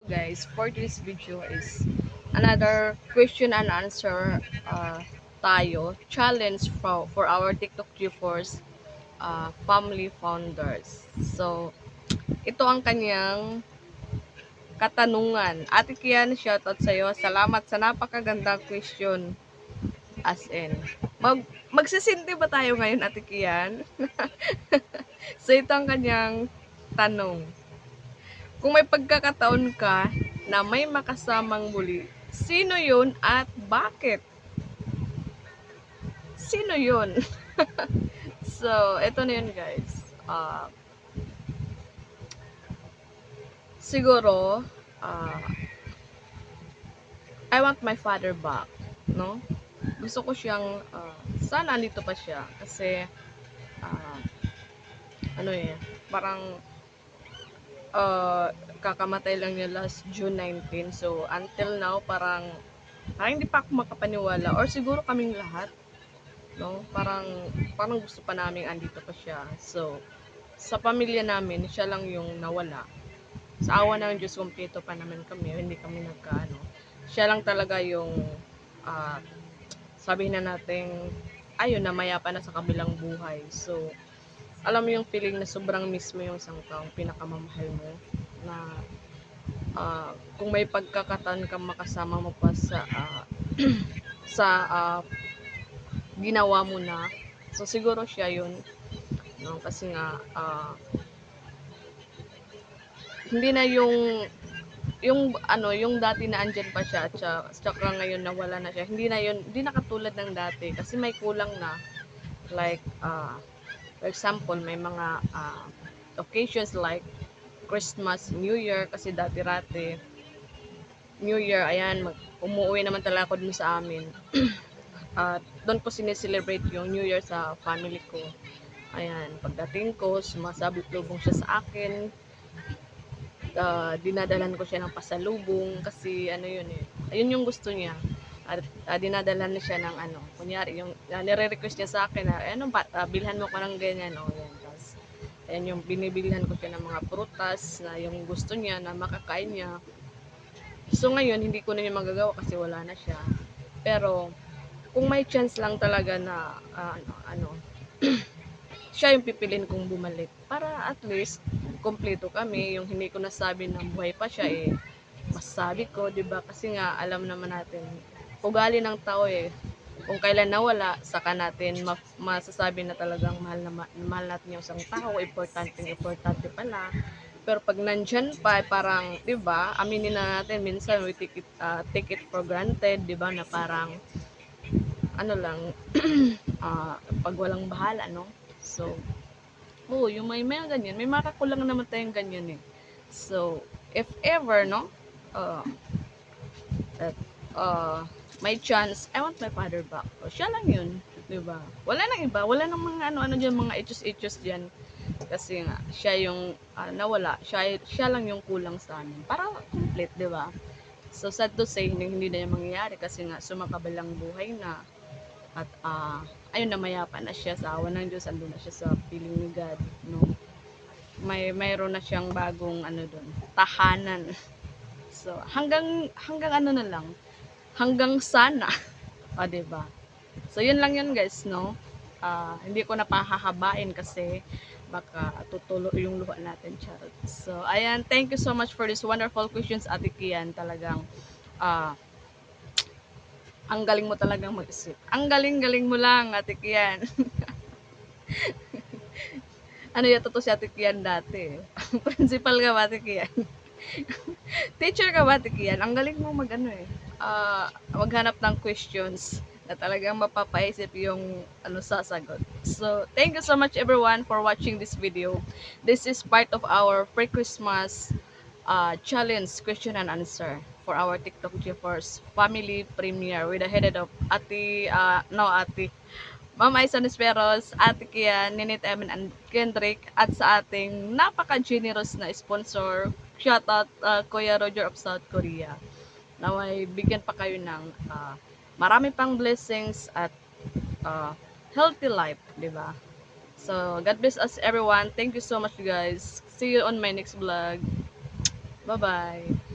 guys, for this video is another question and answer tayo, challenge for our TikTok G-Force family founders. So, ito ang kanyang katanungan. Ate Kian, shoutout sa'yo. Salamat sa napakagandang question. As in, magsisindi ba tayo ngayon, Ate Kian? So, ito ang kanyang tanong. Kung may pagkakataon ka na may makasamang muli, sino yun at bakit? Sino yun? So, ito na yun guys. Siguro, uh, I want my father back. No? Gusto ko siyang, sana andito pa siya. Kasi, uh, ano eh, parang kakamatay lang niya last June 19. So, until now, parang hindi pa ako makapaniwala. Or siguro kaming lahat, no? Parang gusto pa namin andito pa siya. So, sa pamilya namin, siya lang yung nawala. Sa awa ng Diyos, kumpleto pa naman kami. Hindi kami nagkaano. Siya lang talaga yung, uh, sabihin na natin, ayun, namaya pa na sa kabilang buhay. So, alam mo yung feeling na sobrang miss mo yung isang taong pinakamamahal mo na kung may pagkakataon kang makasama mo pa sa ginawa mo na, so siguro siya yun, no? Kasi nga hindi na yung dati na andyan pa siya at saka ngayon nawala na siya, hindi na yun, hindi na katulad ng dati kasi may kulang na, like for example may mga occasions like Christmas, New Year, kasi dati-rati New Year, ayan, umuwi naman talaga ako dun sa amin. At doon ko sineselebrate yung New Year sa family ko. Ayan, pagdating ko, sumasabit-lubong siya sa akin. Dinadalan ko siya ng pasalubong kasi ano yun eh. Ayun yung gusto niya. At dinadalan niya siya ng ano, kunyari, yung nire-request niya sa akin na, ano, bilhan mo ko ng ganyan, o yan. Tapos, ayan yung binibilihan ko siya ng mga prutas na yung gusto niya na makakain niya. So ngayon, hindi ko na yun magagawa kasi wala na siya. Pero, kung may chance lang talaga na, siya yung pipilin kong bumalik. Para at least, kompleto kami. Yung hindi ko nasabi na buhay pa siya eh, masasabi ko, di ba? Kasi nga, alam naman natin, ugali ng tao eh. Kung kailan nawala, saka natin masasabi na talagang mahal natin yung isang tao, importante pala. Pero pag nandyan pa, parang, di ba, aminin na natin, minsan we take it for granted, di ba, na parang, ano lang, pag walang bahala, no? So, yung may ganyan, may makakulang naman tayong ganyan eh. So, if ever, no, uh, at, may chance, I want my father back. O, siya lang yun, di ba? Wala nang iba, wala nang mga ano-ano dyan, mga ichos-ichos dyan. Kasi nga, siya yung nawala, siya lang yung kulang sa amin. Para complete, di ba? So, sad to say, hindi na yung mangyayari kasi nga, sumakabilang buhay na. At, ayun, namayapa na siya sa awa ng Diyos, andun na siya sa piling ni God, no? Mayroon na siyang bagong, ano dun, tahanan. So, hanggang ano na lang, hanggang sana. O, diba? So, yun lang yun guys, no? Hindi ko na pahahabain kasi baka tutulo yung luha natin, charot. So, ayan, thank you so much for this wonderful questions, Ate Kian. Talagang, ang galing mo talagang mag-isip. Ang galing-galing mo lang, Ate Kian. Ano yata to si Ate Kian dati? Principal ka ba, Ate Kian? Teacher ka ba, Ate Kian? Ang galing mo mag-ano eh. Maghanap ng questions na talagang mapapaisip yung ano sasagot. So, thank you so much everyone for watching this video. This is part of our pre-Christmas challenge question and answer for our TikTok GeForce family premiere with the headed of Ate Mama Ison Esperos, Ate Kian, Ninit Emin and Kendrick, at sa ating napaka-generous na sponsor, shoutout Kuya Roger of South Korea. Naway bigyan pa kayo ng marami pang blessings at healthy life, di ba? So, God bless us everyone. Thank you so much guys. See you on my next vlog. Bye-bye.